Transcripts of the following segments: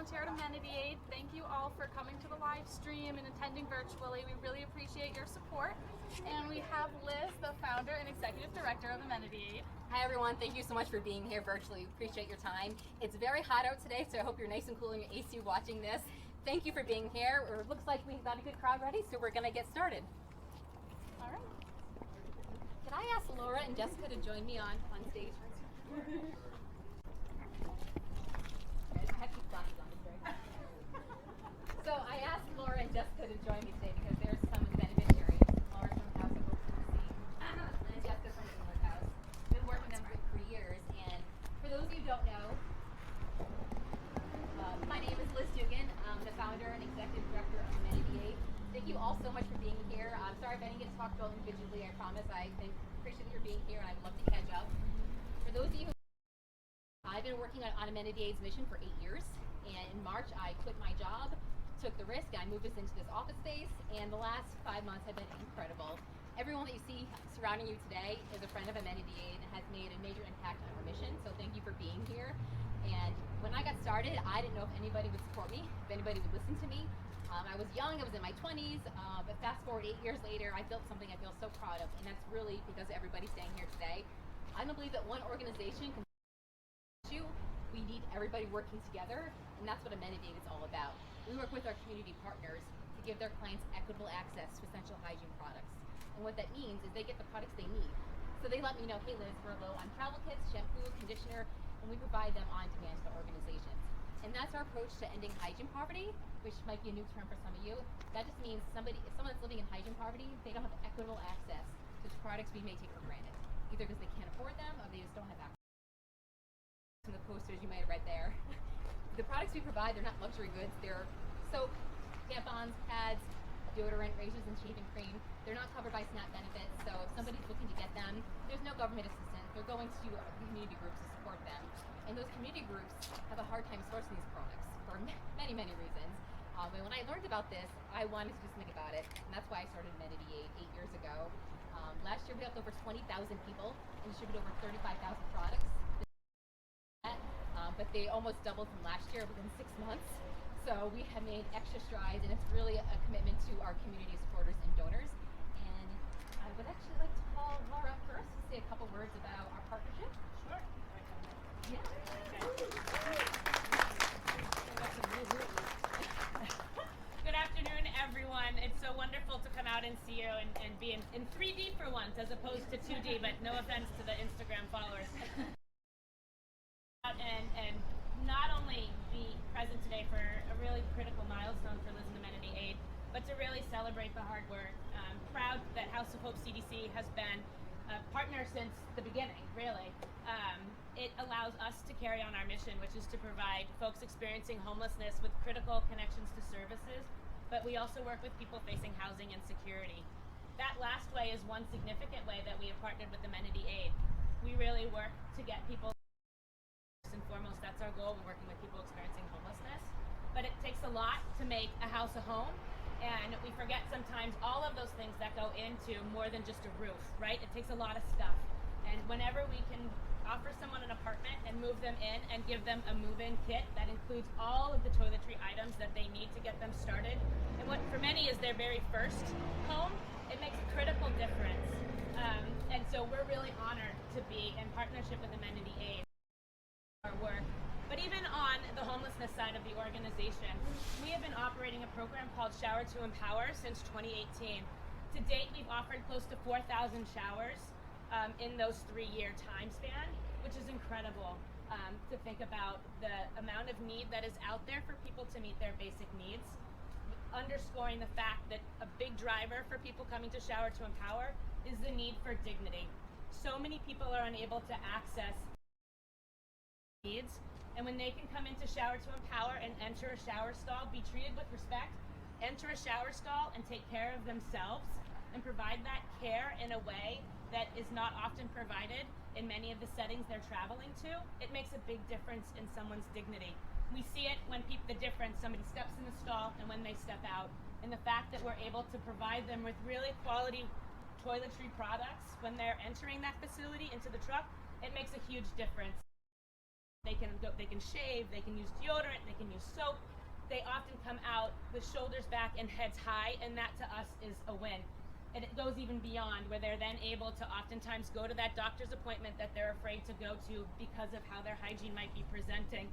volunteer at Amenity Aid. Thank you all for coming to the live stream and attending virtually. We really appreciate your support. And we have Liz, the founder and executive director of Amenity Aid. Hi everyone, thank you so much for being here virtually. We appreciate your time. It's very hot out today, so I hope you're nice and cool in your AC watching this. Thank you for being here. It looks like we've got a good crowd ready, so we're gonna get started. All right. Can I ask Laura and Jessica to join me on stage? I have to keep glasses on, it's very hot. So I asked Laura and Jessica to join me today because there's some of the beneficiaries. Laura's from House of Hope and Jessica's from the English House. Been working with them for years, and for those of you who don't know, my name is Liz Duggan. I'm the founder and executive director of Amenity Aid. Thank you all so much for being here. I'm sorry if I didn't get to talk about individually. I promise. I appreciate that you're being here, and I'd love to catch up. For those of you who I've been working on Amenity Aid's mission for 8 years, and in March I quit my job, took the risk, and I moved us into this office space, and the last 5 months have been incredible. Everyone that you see surrounding you today is a friend of Amenity Aid and has made a major impact on our mission, so thank you for being here. And when I got started, I didn't know if anybody would support me, if anybody would listen to me. I was young, I was in my 20s, but fast forward 8 years later, I built something I feel so proud of, and that's really because of everybody staying here today. I don't believe that one organization can you. We need everybody working together, and that's what Amenity Aid is all about. We work with our community partners to give their clients equitable access to essential hygiene products. And what that means is they get the products they need. So they let me know, hey Liz, we're low on travel kits, shampoo, conditioner, and we provide them on demand to organizations. And that's our approach to ending hygiene poverty, which might be a new term for some of you. That just means if someone's living in hygiene poverty, they don't have equitable access to the products we may take for granted, either because they can't afford them or they just don't have access. Some of the posters you might have read there. The products we provide, they're not luxury goods. They're soap, tampons, pads, deodorant, razors, and shaving cream. They're not covered by SNAP benefits, so if somebody's looking to get them, there's no government assistance. They're going to community groups to support them. And those community groups have a hard time sourcing these products for many, many reasons. And when I learned about this, I wanted to do something about it, and that's why I started Amenity Aid 8 years ago. Last year we helped over 20,000 people and distributed over 35,000 products. But they almost doubled from last year within 6 months. So we have made extra strides, and it's really a commitment to our community supporters and donors. And I would actually like to call Laura up first to say a couple words about our partnership. Sure. Yeah. Good afternoon, everyone. It's so wonderful to come out and see you and be in 3D for once as opposed to 2D, but no offense to the Instagram followers. And not only be present today for a really critical milestone for Liz and Amenity Aid, but to really celebrate the hard work. I'm proud that House of Hope CDC has been a partner since the beginning, really. It allows us to carry on our mission, which is to provide folks experiencing homelessness with critical connections to services, but we also work with people facing housing insecurity. That last way is one significant way that we have partnered with Amenity Aid. We really work to get people. First and foremost, that's our goal when working with people experiencing homelessness. But it takes a lot to make a house a home, and we forget sometimes all of those things that go into more than just a roof, right? It takes a lot of stuff. And whenever we can offer someone an apartment and move them in and give them a move-in kit that includes all of the toiletry items that they need to get them started, and what for many is their very first home, it makes a critical difference. And so we're really honored to be in partnership with Amenity Aid. Our work. But even on the homelessness side of the organization, we have been operating a program called Shower to Empower since 2018. To date, we've offered close to 4,000 showers in those 3-year time span, which is incredible to think about the amount of need that is out there for people to meet their basic needs, underscoring the fact that a big driver for people coming to Shower to Empower is the need for dignity. So many people are unable to access needs, and when they can come into Shower to Empower and enter a shower stall, be treated with respect, enter a shower stall and take care of themselves and provide that care in a way that is not often provided in many of the settings they're traveling to, it makes a big difference in someone's dignity. We see it when the difference, somebody steps in the stall and when they step out, and the fact that we're able to provide them with really quality toiletry products when they're entering that facility into the truck, it makes a huge difference. They can shave, they can use deodorant, they can use soap. They often come out with shoulders back and heads high, and that to us is a win. And it goes even beyond, where they're then able to oftentimes go to that doctor's appointment that they're afraid to go to because of how their hygiene might be presenting.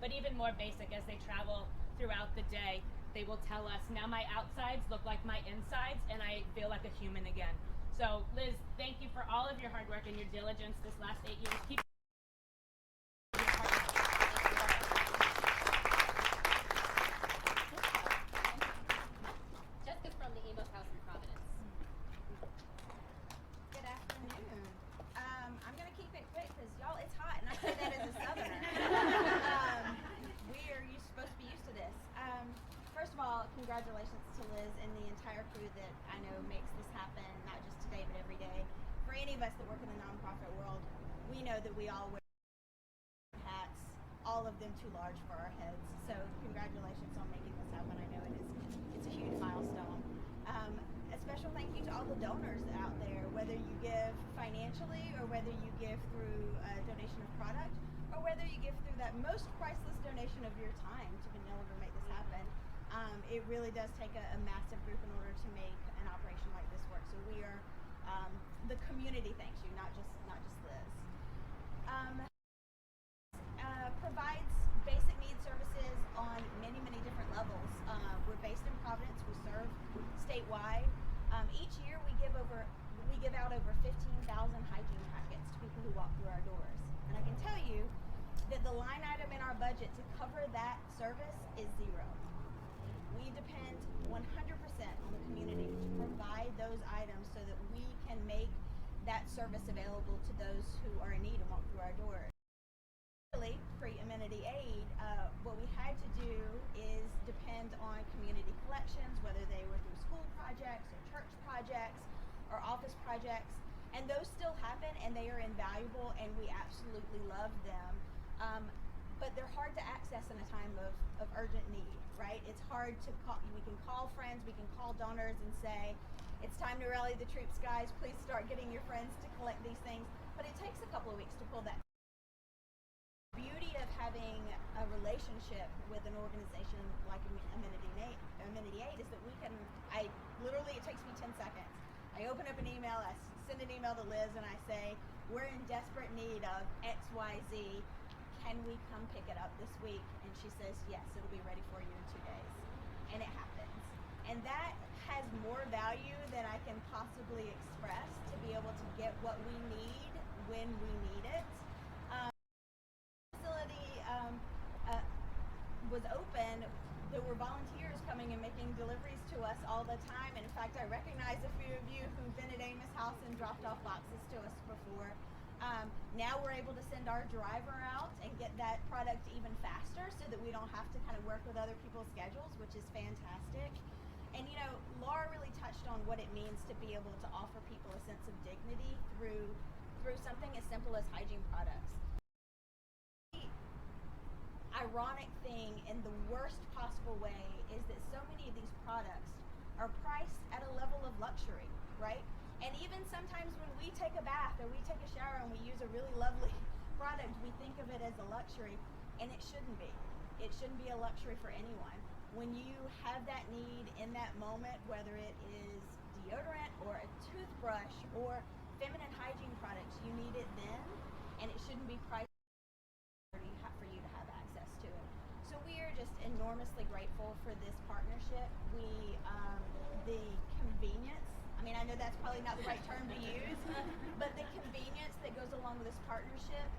But even more basic, as they travel throughout the day, they will tell us, now my outsides look like my insides and I feel like a human again. So Liz, thank you for all of your hard work and your diligence this last 8 years. Keep Jessica from the Amos House in Providence. Good afternoon. I'm going to keep it quick because y'all, it's hot, and I say that as a southerner. We are supposed to be used to this. First of all, congratulations to Liz and the entire crew that I know makes this happen, not just today, but every day. For any of us that work in the nonprofit world, we know that we all wear hats, all of them too large for our heads. So congratulations on making this happen. I know it's a huge milestone. A special thank you to all the donors out there, whether you give financially or whether you give through a donation of product or whether you give through that most priceless donation of your time to be able to make this happen. It really does take a massive group in order to make an operation like this work. So we are, the community thanks you, not just Liz. Provides basic needs services on many different levels. We're based in Providence. We serve statewide. Each year we give out over 15,000 hygiene packets to people who walk through our doors. And I can tell you that the line item in our budget to cover that service is zero. We depend 100% on the community to provide those items so that we can make that service available to those who are in need and walk through our doors. Pre-Amenity Aid, what we had to do is depend on community collections, whether they were through school projects or church projects or office projects, and those still happen and they are invaluable and we absolutely love them. But they're hard to access in a time of urgent need, right? It's hard to call, we can call friends, we can call donors and say, it's time to rally the troops, guys, please start getting your friends to collect these things, but it takes a couple of weeks to pull that. The beauty of having a relationship with an organization like Amenity Aid is that we can, literally it takes me 10 seconds. I open up an email, I send an email to Liz and I say, we're in desperate need of XYZ. Can we come pick it up this week? And she says, yes, it'll be ready for you in 2 days. And it happens. And that has more value than I can possibly express, to be able to get what we need when we need it. Facility was open. There were volunteers coming and making deliveries to us all the time. And in fact, I recognize a few of you who've been at Amos House and dropped off boxes to us before. Now we're able to send our driver out and get that product even faster so that we don't have to kind of work with other people's schedules, which is fantastic. And you know, Laura really touched on what it means to be able to offer people a sense of dignity through something as simple as hygiene products. The ironic thing in the worst possible way is that so many of these products are priced at a level of luxury, right? And even sometimes when we take a bath or we take a shower and we use a really lovely product, we think of it as a luxury, and it shouldn't be. It shouldn't be a luxury for anyone. When you have that need in that moment, whether it is deodorant or a toothbrush or feminine hygiene products, you need it then, and it shouldn't be priced for you to have access to it. So we are just enormously grateful for this partnership. The convenience, I mean, I know that's probably not the right term to use, but the convenience that goes along with this partnership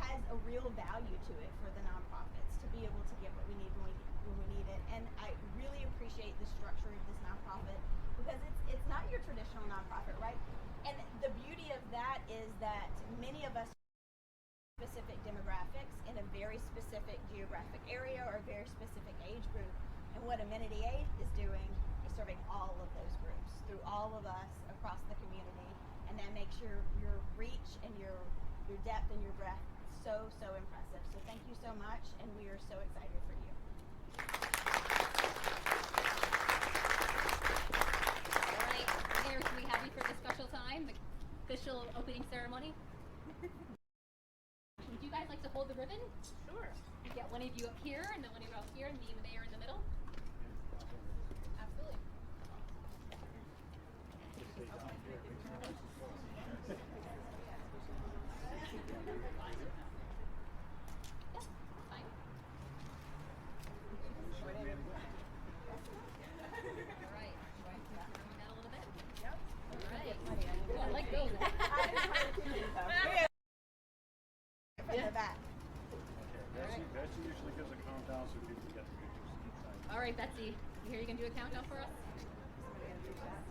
has a real value to it for the nonprofits to be able to get what we need when we need it. And I really appreciate the structure of this nonprofit because it's not your traditional nonprofit, right? And the beauty of that is that many of us specific demographics in a very specific geographic area or a very specific age group. And what Amenity Aid is doing is serving all of those groups through all of us across the community. And that makes your reach and your depth and your breadth so impressive. So thank you so much, and we are so excited for you. All right, Mayor, can we have you for the special time, the official opening ceremony? you guys like to hold the ribbon? Sure. We get one of you up here, and then one of you out here, and me and the mayor in the middle. Absolutely. Yeah, fine. All right. Going down a little bit. Yep. All right. Ooh, I like those. From the back. Betsy usually gives a countdown so people get the pictures. All right, Betsy, you here? You can do a countdown for us?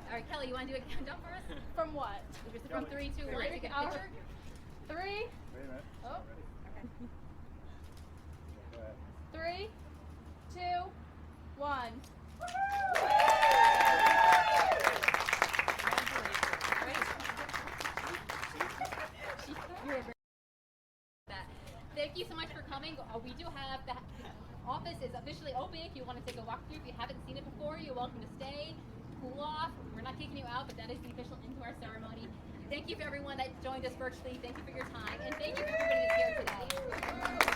All right, Kelly, you want to do a countdown for us? From what? From 3, 2, 1. Take a picture. 3, Wait a minute. Oh. Ready? Go ahead. 3, 2, 1. Thank you so much for coming. We do have the office is officially open. If you want to take a walk through, if you haven't seen it before, you're welcome to stay, cool off. We're not kicking you out, but that is the official into our ceremony. Thank you for everyone that joined us virtually. Thank you for your time, and thank you for everybody that's here today.